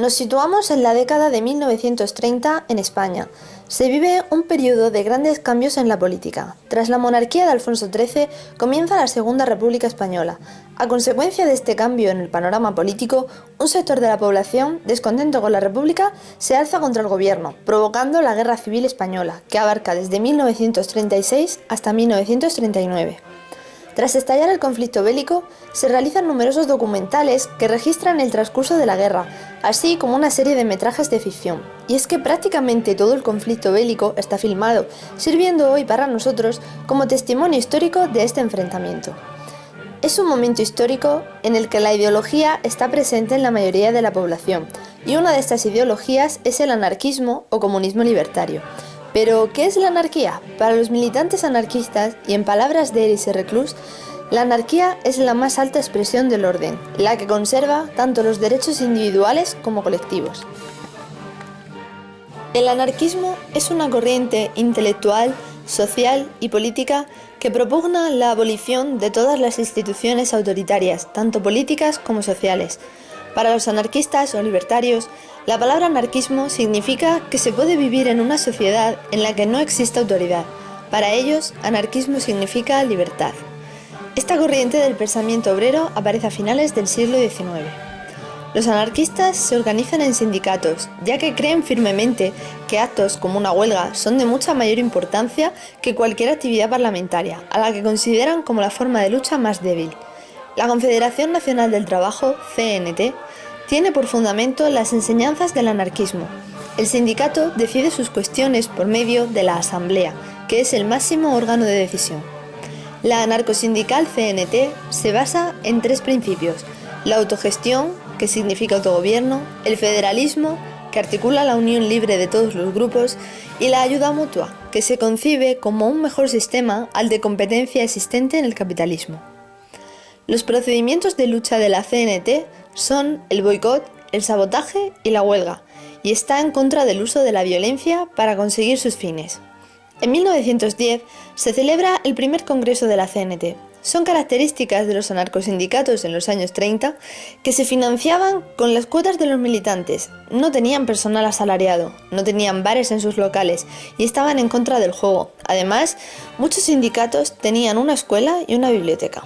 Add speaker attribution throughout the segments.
Speaker 1: Nos situamos en la década de 1930 en España. Se vive un periodo de grandes cambios en la política. Tras la monarquía de Alfonso XIII comienza la Segunda República Española. A consecuencia de este cambio en el panorama político, un sector de la población, descontento con la República, se alza contra el gobierno, provocando la Guerra Civil Española, que abarca desde 1936 hasta 1939. Tras estallar el conflicto bélico, se realizan numerosos documentales que registran el transcurso de la guerra, así como una serie de metrajes de ficción. Y es que prácticamente todo el conflicto bélico está filmado, sirviendo hoy para nosotros como testimonio histórico de este enfrentamiento. Es un momento histórico en el que la ideología está presente en la mayoría de la población, y una de estas ideologías es el anarquismo o comunismo libertario. Pero, ¿qué es la anarquía? Para los militantes anarquistas, y en palabras de Elis Reclus, la anarquía es la más alta expresión del orden, la que conserva tanto los derechos individuales como colectivos. El anarquismo es una corriente intelectual, social y política que propugna la abolición de todas las instituciones autoritarias, tanto políticas como sociales. Para los anarquistas o libertarios, la palabra anarquismo significa que se puede vivir en una sociedad en la que no existe autoridad. Para ellos, anarquismo significa libertad. Esta corriente del pensamiento obrero aparece a finales del siglo XIX. Los anarquistas se organizan en sindicatos, ya que creen firmemente que actos como una huelga son de mucha mayor importancia que cualquier actividad parlamentaria, a la que consideran como la forma de lucha más débil. La Confederación Nacional del Trabajo, CNT, tiene por fundamento las enseñanzas del anarquismo. El sindicato decide sus cuestiones por medio de la asamblea, que es el máximo órgano de decisión. La anarcosindical CNT se basa en tres principios: la autogestión, que significa autogobierno, el federalismo, que articula la unión libre de todos los grupos, y la ayuda mutua, que se concibe como un mejor sistema al de competencia existente en el capitalismo. Los procedimientos de lucha de la CNT son el boicot, el sabotaje y la huelga, y está en contra del uso de la violencia para conseguir sus fines. En 1910 se celebra el primer congreso de la CNT. Son características de los anarcosindicatos en los años 30 que se financiaban con las cuotas de los militantes, no tenían personal asalariado, no tenían bares en sus locales y estaban en contra del juego. Además, muchos sindicatos tenían una escuela y una biblioteca.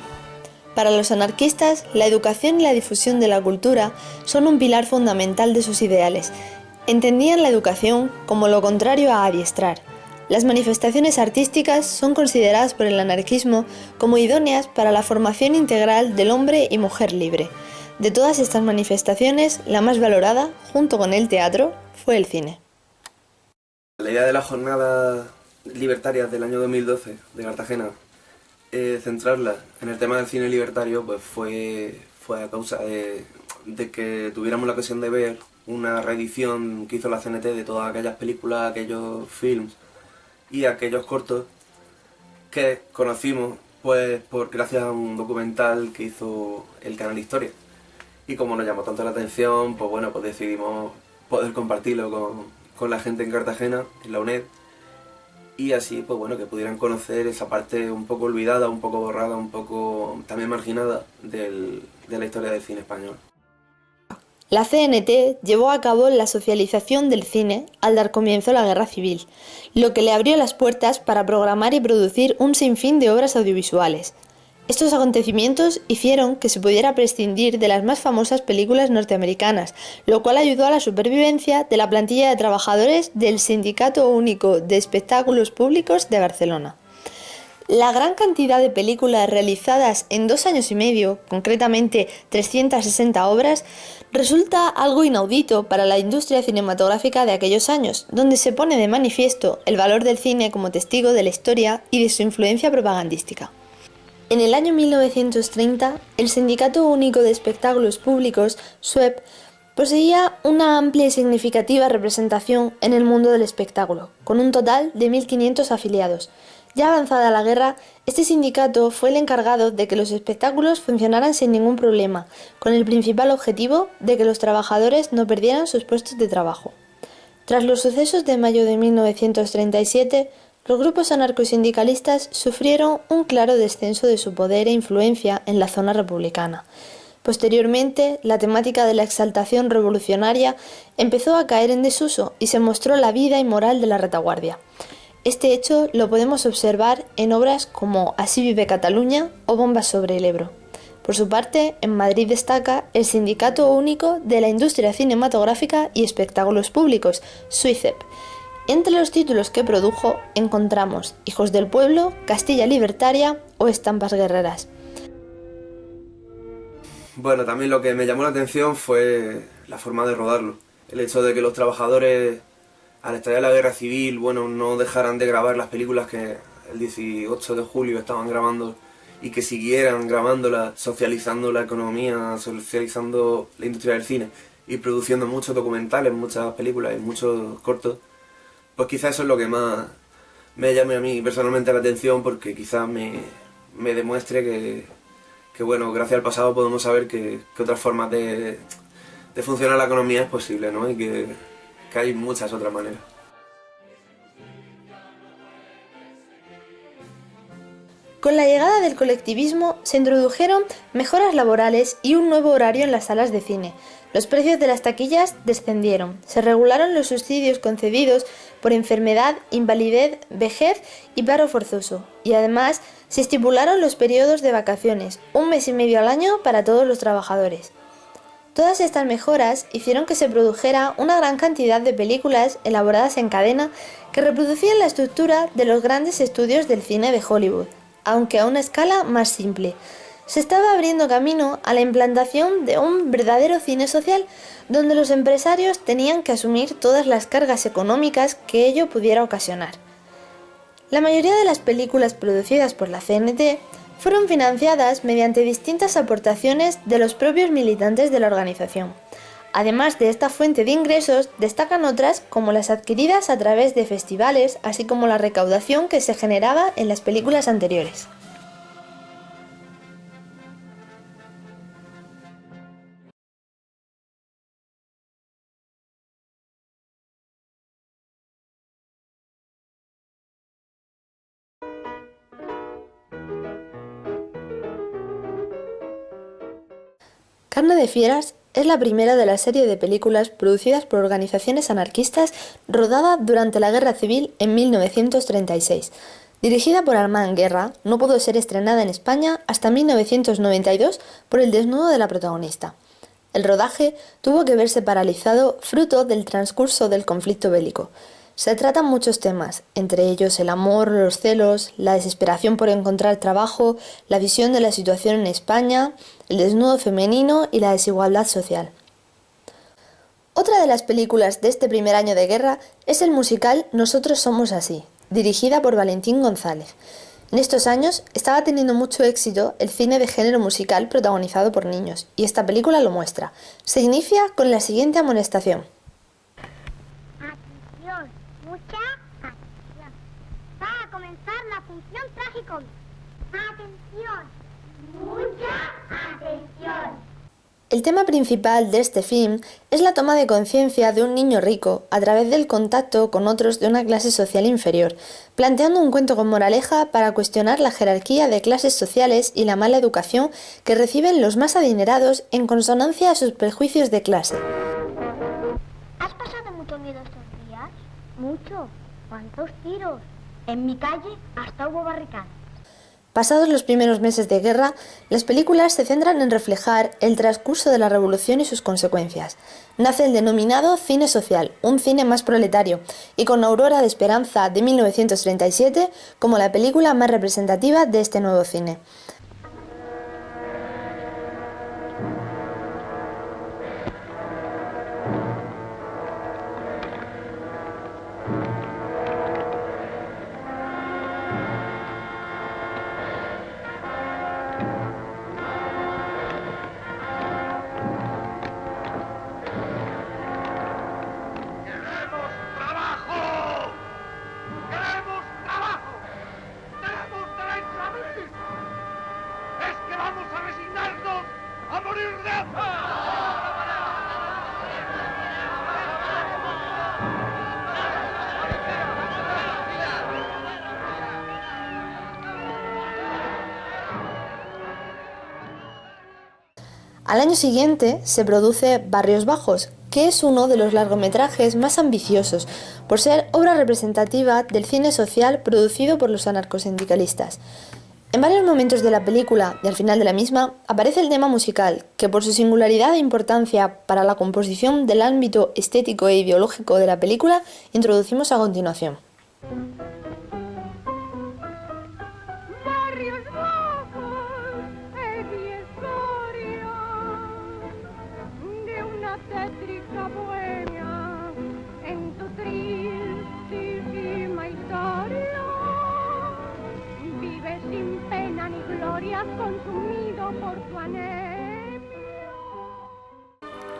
Speaker 1: Para los anarquistas, la educación y la difusión de la cultura son un pilar fundamental de sus ideales. Entendían la educación como lo contrario a adiestrar. Las manifestaciones artísticas son consideradas por el anarquismo como idóneas para la formación integral del hombre y mujer libre. De todas estas manifestaciones, la más valorada, junto con el teatro, fue el cine.
Speaker 2: La idea de las jornadas libertarias del año 2012 de Cartagena, centrarla en el tema del cine libertario, pues fue a causa de que tuviéramos la ocasión de ver una reedición que hizo la CNT de todas aquellas películas, aquellos films y aquellos cortos que conocimos pues gracias a un documental que hizo el canal Historia. Y como nos llamó tanto la atención, pues bueno, pues decidimos poder compartirlo con la gente en Cartagena, en la UNED, y así, pues bueno, que pudieran conocer esa parte un poco olvidada, un poco borrada, un poco también marginada de la historia del cine español.
Speaker 1: La CNT llevó a cabo la socialización del cine al dar comienzo a la Guerra Civil, lo que le abrió las puertas para programar y producir un sinfín de obras audiovisuales. Estos acontecimientos hicieron que se pudiera prescindir de las más famosas películas norteamericanas, lo cual ayudó a la supervivencia de la plantilla de trabajadores del Sindicato Único de Espectáculos Públicos de Barcelona. La gran cantidad de películas realizadas en 2 años y medio, concretamente 360 obras, resulta algo inaudito para la industria cinematográfica de aquellos años, donde se pone de manifiesto el valor del cine como testigo de la historia y de su influencia propagandística. En el año 1930, el Sindicato Único de Espectáculos Públicos, SUEP, poseía una amplia y significativa representación en el mundo del espectáculo, con un total de 1.500 afiliados. Ya avanzada la guerra, este sindicato fue el encargado de que los espectáculos funcionaran sin ningún problema, con el principal objetivo de que los trabajadores no perdieran sus puestos de trabajo. Tras los sucesos de mayo de 1937, los grupos anarcosindicalistas sufrieron un claro descenso de su poder e influencia en la zona republicana. Posteriormente, la temática de la exaltación revolucionaria empezó a caer en desuso y se mostró la vida y moral de la retaguardia. Este hecho lo podemos observar en obras como Así vive Cataluña o Bombas sobre el Ebro. Por su parte, en Madrid destaca el Sindicato Único de la Industria Cinematográfica y Espectáculos Públicos, SUICEP. Entre los títulos que produjo encontramos Hijos del Pueblo, Castilla Libertaria o Estampas Guerreras.
Speaker 2: Bueno, también lo que me llamó la atención fue la forma de rodarlo. El hecho de que los trabajadores, al estallar la guerra civil, no dejaran de grabar las películas que el 18 de julio estaban grabando y que siguieran grabándolas, socializando la economía, socializando la industria del cine y produciendo muchos documentales, muchas películas y muchos cortos. Pues quizás eso es lo que más me llame a mí personalmente la atención, porque quizás me demuestre que gracias al pasado podemos saber que otras formas de funcionar la economía es posible, ¿no? Y que hay muchas otras maneras.
Speaker 1: Con la llegada del colectivismo se introdujeron mejoras laborales y un nuevo horario en las salas de cine. Los precios de las taquillas descendieron, se regularon los subsidios concedidos por enfermedad, invalidez, vejez y paro forzoso, y además se estipularon los periodos de vacaciones, 1 mes y medio al año para todos los trabajadores. Todas estas mejoras hicieron que se produjera una gran cantidad de películas elaboradas en cadena que reproducían la estructura de los grandes estudios del cine de Hollywood, aunque a una escala más simple. Se estaba abriendo camino a la implantación de un verdadero cine social, donde los empresarios tenían que asumir todas las cargas económicas que ello pudiera ocasionar. La mayoría de las películas producidas por la CNT fueron financiadas mediante distintas aportaciones de los propios militantes de la organización. Además de esta fuente de ingresos, destacan otras como las adquiridas a través de festivales, así como la recaudación que se generaba en las películas anteriores. Carne de Fieras es la primera de la serie de películas producidas por organizaciones anarquistas rodada durante la Guerra Civil en 1936. Dirigida por Armand Guerra, no pudo ser estrenada en España hasta 1992 por el desnudo de la protagonista. El rodaje tuvo que verse paralizado fruto del transcurso del conflicto bélico. Se tratan muchos temas, entre ellos el amor, los celos, la desesperación por encontrar trabajo, la visión de la situación en España, el desnudo femenino y la desigualdad social. Otra de las películas de este primer año de guerra es el musical Nosotros somos así, dirigida por Valentín González. En estos años estaba teniendo mucho éxito el cine de género musical protagonizado por niños, y esta película lo muestra. Se inicia con la siguiente amonestación.
Speaker 3: Atención, mucha atención. Va a comenzar la función tragicómica. Atención, mucha atención.
Speaker 1: El tema principal de este film es la toma de conciencia de un niño rico a través del contacto con otros de una clase social inferior, planteando un cuento con moraleja para cuestionar la jerarquía de clases sociales y la mala educación que reciben los más adinerados en consonancia a sus prejuicios de clase.
Speaker 3: ¿Has pasado mucho miedo estos días? Mucho. ¿Cuántos tiros? En mi calle hasta hubo barricadas.
Speaker 1: Pasados los primeros meses de guerra, las películas se centran en reflejar el transcurso de la revolución y sus consecuencias. Nace el denominado cine social, un cine más proletario, y con Aurora de Esperanza de 1937 como la película más representativa de este nuevo cine. Al año siguiente se produce Barrios Bajos, que es uno de los largometrajes más ambiciosos, por ser obra representativa del cine social producido por los anarcosindicalistas. En varios momentos de la película y al final de la misma aparece el tema musical, que por su singularidad e importancia para la composición del ámbito estético e ideológico de la película, introducimos a continuación.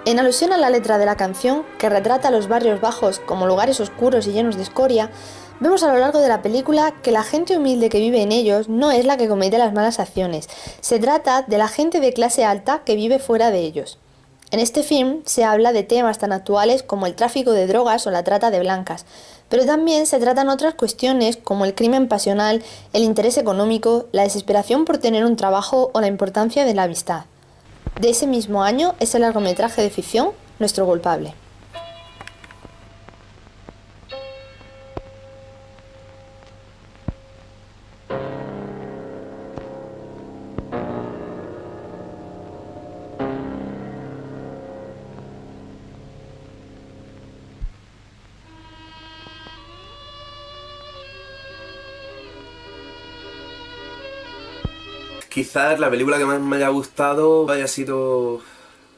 Speaker 1: En alusión a la letra de la canción, que retrata los barrios bajos como lugares oscuros y llenos de escoria, vemos a lo largo de la película que la gente humilde que vive en ellos no es la que comete las malas acciones, se trata de la gente de clase alta que vive fuera de ellos. En este film se habla de temas tan actuales como el tráfico de drogas o la trata de blancas, pero también se tratan otras cuestiones como el crimen pasional, el interés económico, la desesperación por tener un trabajo o la importancia de la amistad. De ese mismo año es el largometraje de ficción Nuestro culpable.
Speaker 2: Quizás la película que más me haya gustado haya sido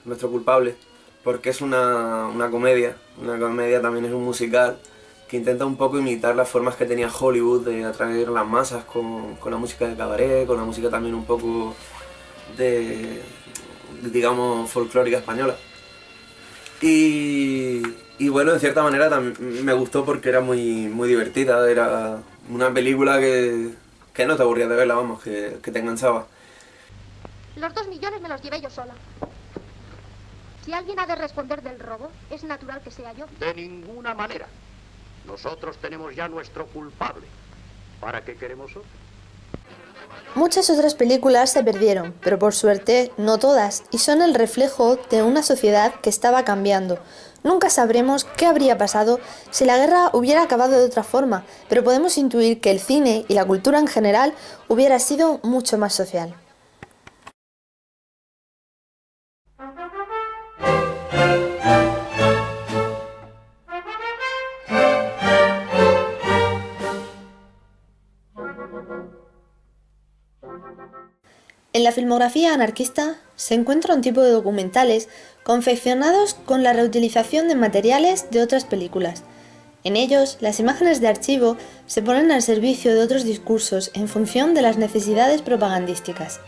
Speaker 2: Nuestro culpable, porque es una comedia también es un musical que intenta un poco imitar las formas que tenía Hollywood de atraer las masas con la música de cabaret, con la música también un poco digamos, folclórica española. Y bueno, de cierta manera también me gustó porque era muy divertida, era una película que no te aburrías de verla, vamos, que te enganchaba.
Speaker 4: Los 2 millones me los llevé yo sola. Si alguien ha de responder del robo, es natural que sea yo.
Speaker 5: De ninguna manera. Nosotros tenemos ya nuestro culpable. ¿Para qué queremos otro?
Speaker 1: Muchas otras películas se perdieron, pero por suerte no todas, y son el reflejo de una sociedad que estaba cambiando. Nunca sabremos qué habría pasado si la guerra hubiera acabado de otra forma, pero podemos intuir que el cine y la cultura en general hubiera sido mucho más social. En la filmografía anarquista se encuentra un tipo de documentales confeccionados con la reutilización de materiales de otras películas. En ellos, las imágenes de archivo se ponen al servicio de otros discursos en función de las necesidades propagandísticas.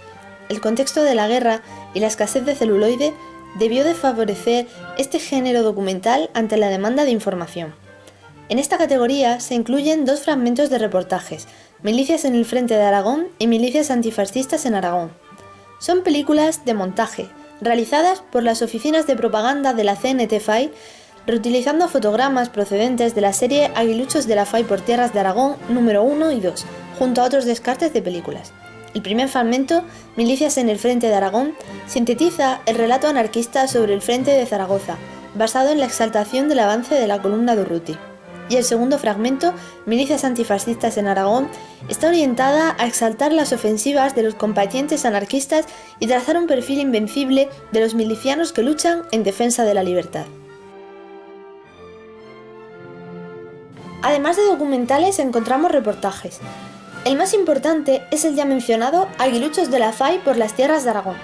Speaker 1: El contexto de la guerra y la escasez de celuloide debió de favorecer este género documental ante la demanda de información. En esta categoría se incluyen 2 fragmentos de reportajes, Milicias en el Frente de Aragón y Milicias antifascistas en Aragón. Son películas de montaje, realizadas por las oficinas de propaganda de la CNT-FAI, reutilizando fotogramas procedentes de la serie Aguiluchos de la FAI por Tierras de Aragón número 1 y 2, junto a otros descartes de películas. El primer fragmento, Milicias en el Frente de Aragón, sintetiza el relato anarquista sobre el Frente de Zaragoza, basado en la exaltación del avance de la columna de Urruti. Y el segundo fragmento, Milicias antifascistas en Aragón, está orientada a exaltar las ofensivas de los combatientes anarquistas y trazar un perfil invencible de los milicianos que luchan en defensa de la libertad. Además de documentales encontramos reportajes. El más importante es el ya mencionado Aguiluchos de la FAI por las Tierras de Aragón.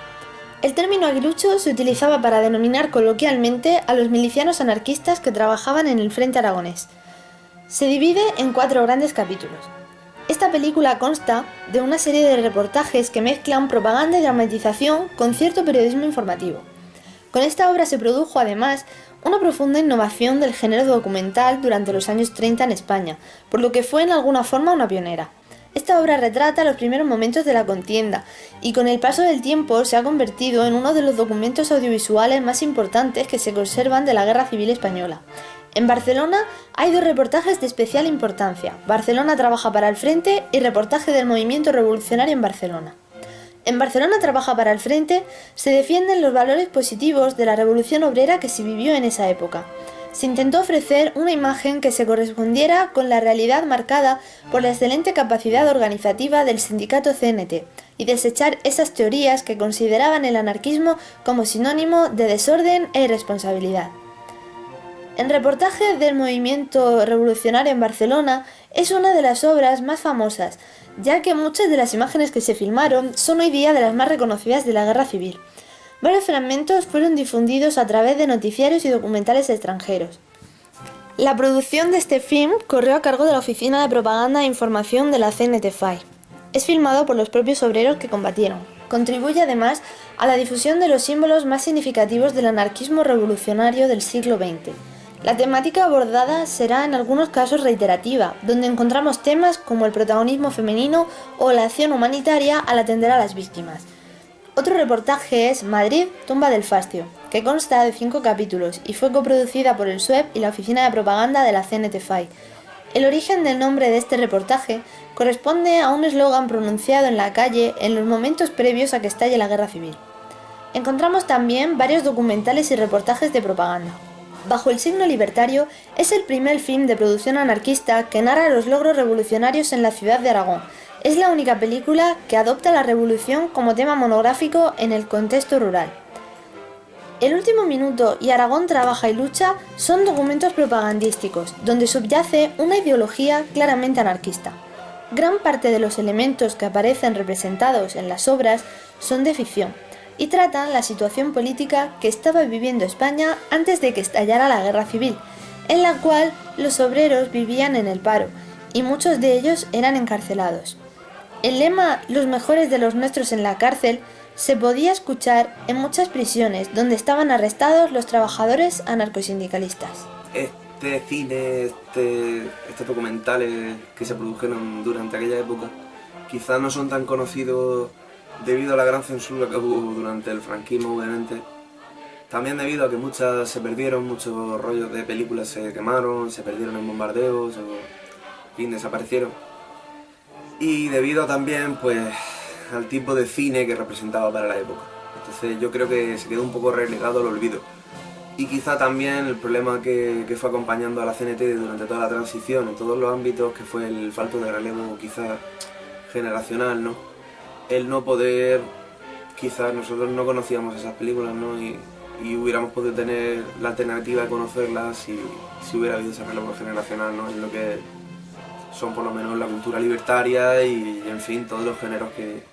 Speaker 1: El término aguilucho se utilizaba para denominar coloquialmente a los milicianos anarquistas que trabajaban en el frente aragonés. Se divide en 4 grandes capítulos. Esta película consta de una serie de reportajes que mezclan propaganda y dramatización con cierto periodismo informativo. Con esta obra se produjo además una profunda innovación del género documental durante los años 30 en España, por lo que fue en alguna forma una pionera. Esta obra retrata los primeros momentos de la contienda y con el paso del tiempo se ha convertido en uno de los documentos audiovisuales más importantes que se conservan de la Guerra Civil Española. En Barcelona hay 2 reportajes de especial importancia: Barcelona trabaja para el Frente y reportaje del movimiento revolucionario en Barcelona. En Barcelona trabaja para el Frente se defienden los valores positivos de la revolución obrera que se vivió en esa época. Se intentó ofrecer una imagen que se correspondiera con la realidad marcada por la excelente capacidad organizativa del sindicato CNT y desechar esas teorías que consideraban el anarquismo como sinónimo de desorden e irresponsabilidad. El reportaje del movimiento revolucionario en Barcelona es una de las obras más famosas, ya que muchas de las imágenes que se filmaron son hoy día de las más reconocidas de la guerra civil. Varios fragmentos fueron difundidos a través de noticiarios y documentales extranjeros. La producción de este film corrió a cargo de la Oficina de Propaganda e Información de la CNT-FAI. Es filmado por los propios obreros que combatieron. Contribuye además a la difusión de los símbolos más significativos del anarquismo revolucionario del siglo XX. La temática abordada será en algunos casos reiterativa, donde encontramos temas como el protagonismo femenino o la acción humanitaria al atender a las víctimas. Otro reportaje es Madrid, tumba del fascio, que consta de 5 capítulos y fue coproducida por el SUEP y la Oficina de Propaganda de la CNT-FAI. El origen del nombre de este reportaje corresponde a un eslogan pronunciado en la calle en los momentos previos a que estalle la guerra civil. Encontramos también varios documentales y reportajes de propaganda. Bajo el signo libertario es el primer film de producción anarquista que narra los logros revolucionarios en la ciudad de Aragón. Es la única película que adopta la revolución como tema monográfico en el contexto rural. El último minuto y Aragón trabaja y lucha son documentos propagandísticos, donde subyace una ideología claramente anarquista. Gran parte de los elementos que aparecen representados en las obras son de ficción y tratan la situación política que estaba viviendo España antes de que estallara la guerra civil, en la cual los obreros vivían en el paro y muchos de ellos eran encarcelados. El lema "los mejores de los nuestros en la cárcel" se podía escuchar en muchas prisiones donde estaban arrestados los trabajadores anarcosindicalistas.
Speaker 2: Este cine, estos documentales que se produjeron durante aquella época, quizás no son tan conocidos debido a la gran censura que hubo durante el franquismo, obviamente. También debido a que muchas se perdieron, muchos rollos de películas se quemaron, se perdieron en bombardeos o, en fin, desaparecieron. Y debido también, pues, al tipo de cine que representaba para la época. Entonces yo creo que se quedó un poco relegado al olvido. Y quizá también el problema que fue acompañando a la CNT durante toda la transición, en todos los ámbitos, que fue el falto de relevo quizá generacional, ¿no? El no poder, quizás nosotros no conocíamos esas películas, ¿no? Y hubiéramos podido tener la alternativa de conocerlas si hubiera habido ese relevo generacional, ¿no? En lo que son por lo menos la cultura libertaria y en fin, todos los géneros que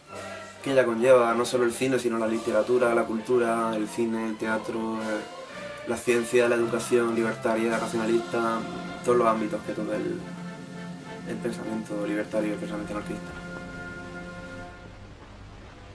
Speaker 2: ella conlleva, no solo el cine, sino la literatura, la cultura, el cine, el teatro, la ciencia, la educación libertaria, racionalista, todos los ámbitos que toca el pensamiento libertario, el pensamiento anarquista.